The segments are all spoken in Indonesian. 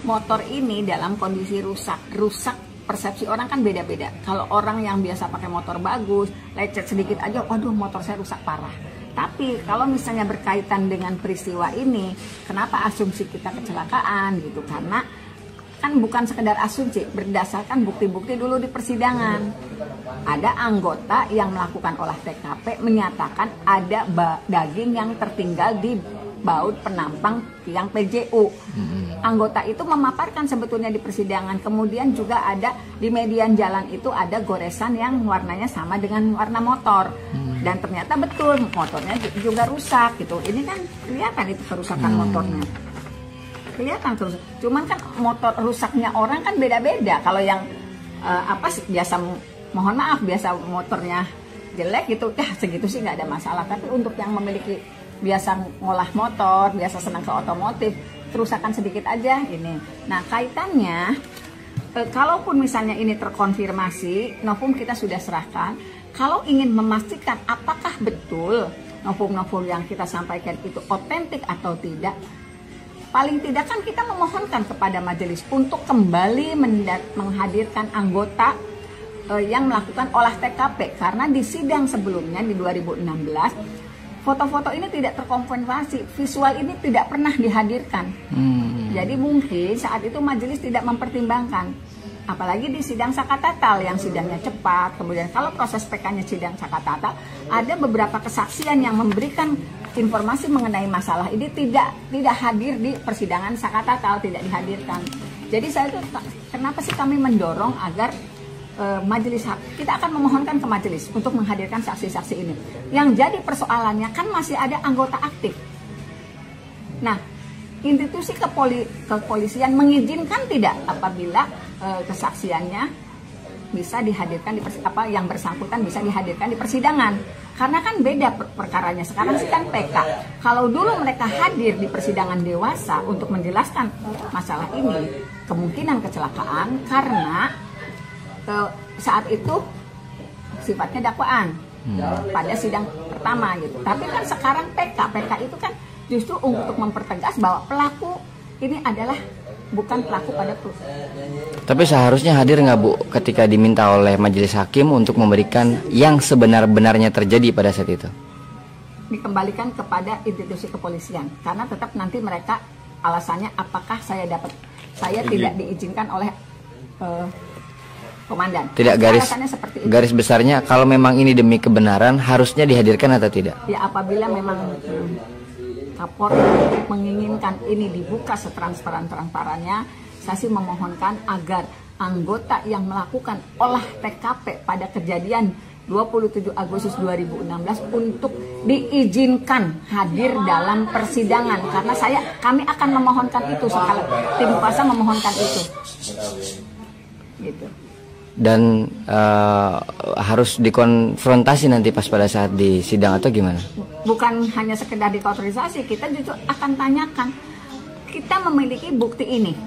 motor ini dalam kondisi rusak persepsi orang kan beda-beda. Kalau orang yang biasa pakai motor bagus, lecet sedikit aja, waduh motor saya rusak parah. Tapi kalau misalnya berkaitan dengan peristiwa ini, kenapa asumsi kita kecelakaan gitu? Karena kan bukan sekedar asumsi, berdasarkan bukti-bukti dulu di persidangan. Ada anggota yang melakukan olah TKP menyatakan ada daging yang tertinggal di baut penampang tiang PJU. Anggota itu memaparkan sebetulnya di persidangan. Kemudian juga ada di median jalan itu ada goresan yang warnanya sama dengan warna motor. Dan ternyata betul motornya juga rusak gitu. Ini kan kelihatan itu kerusakan motornya. Kelihatan terus. Cuman kan motor rusaknya orang kan beda-beda. Kalau yang biasa, mohon maaf, biasa motornya jelek gitu, segitu sih nggak ada masalah. Tapi untuk yang memiliki biasa ngolah motor, biasa senang ke otomotif, kerusakan sedikit aja ini. Nah kaitannya, kalaupun misalnya ini terkonfirmasi, novum kita sudah serahkan. Kalau ingin memastikan apakah betul novum-novum yang kita sampaikan itu otentik atau tidak, paling tidak kan kita memohonkan kepada majelis untuk kembali menghadirkan anggota yang melakukan olah TKP. Karena di sidang sebelumnya di 2016, foto-foto ini tidak terkonfirmasi, visual ini tidak pernah dihadirkan. Jadi mungkin saat itu majelis tidak mempertimbangkan. Apalagi di sidang sakatatal yang sidangnya cepat, kemudian kalau proses PK-nya sidang sakatatal, ada beberapa kesaksian yang memberikan informasi mengenai masalah ini tidak hadir di persidangan sakatatal, tidak dihadirkan. Jadi saya itu kenapa sih kami mendorong agar majelis, kita akan memohonkan ke majelis untuk menghadirkan saksi-saksi ini. Yang jadi persoalannya kan masih ada anggota aktif. Nah, institusi kepolisian mengizinkan tidak apabila kesaksiannya bisa dihadirkan yang bersangkutan bisa dihadirkan di persidangan. Karena kan beda perkaranya. Sekarang sih kan PK. Kalau dulu mereka hadir di persidangan dewasa untuk menjelaskan masalah ini, kemungkinan kecelakaan karena saat itu sifatnya dakwaan pada sidang pertama gitu. Tapi kan sekarang PK itu kan justru untuk mempertegas bahwa pelaku ini adalah bukan pelaku pada proses. Tapi seharusnya hadir nggak Bu ketika diminta oleh majelis hakim untuk memberikan yang sebenar-benarnya terjadi pada saat itu? Dikembalikan kepada institusi kepolisian karena tetap nanti mereka alasannya apakah saya tidak diizinkan oleh komandan. Tidak, garis besarnya kalau memang ini demi kebenaran harusnya dihadirkan atau tidak? Ya apabila memang Kapolri menginginkan ini dibuka setransparan-transparannya, saya sih memohonkan agar anggota yang melakukan olah TKP pada kejadian 27 Agustus 2016 untuk diizinkan hadir dalam persidangan karena kami akan memohonkan itu sekali, tim kuasa memohonkan itu. Gitu. Dan harus dikonfrontasi nanti pas pada saat di sidang atau gimana? Bukan hanya sekedar dikontrisasi, kita justru akan tanyakan, kita memiliki bukti ini,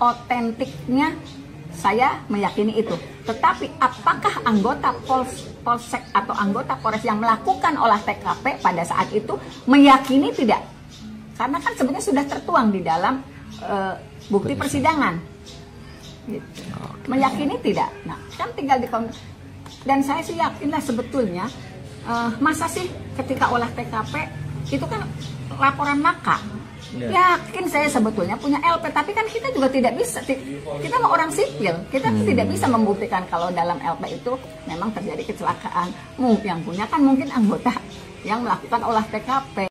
otentiknya saya meyakini itu. Tetapi apakah anggota Polsek atau anggota Polres yang melakukan olah TKP pada saat itu meyakini tidak? Karena kan sebenarnya sudah tertuang di dalam bukti persidangan. Gitu. Meyakini tidak? Nah, kan tinggal dan saya sih yakinlah sebetulnya masa sih ketika olah TKP itu kan laporan maka yakin saya sebetulnya punya LP, tapi kan kita juga tidak bisa, kita mau orang sipil, kita tidak bisa membuktikan kalau dalam LP itu memang terjadi kecelakaan. Yang punya kan mungkin anggota yang melakukan olah TKP.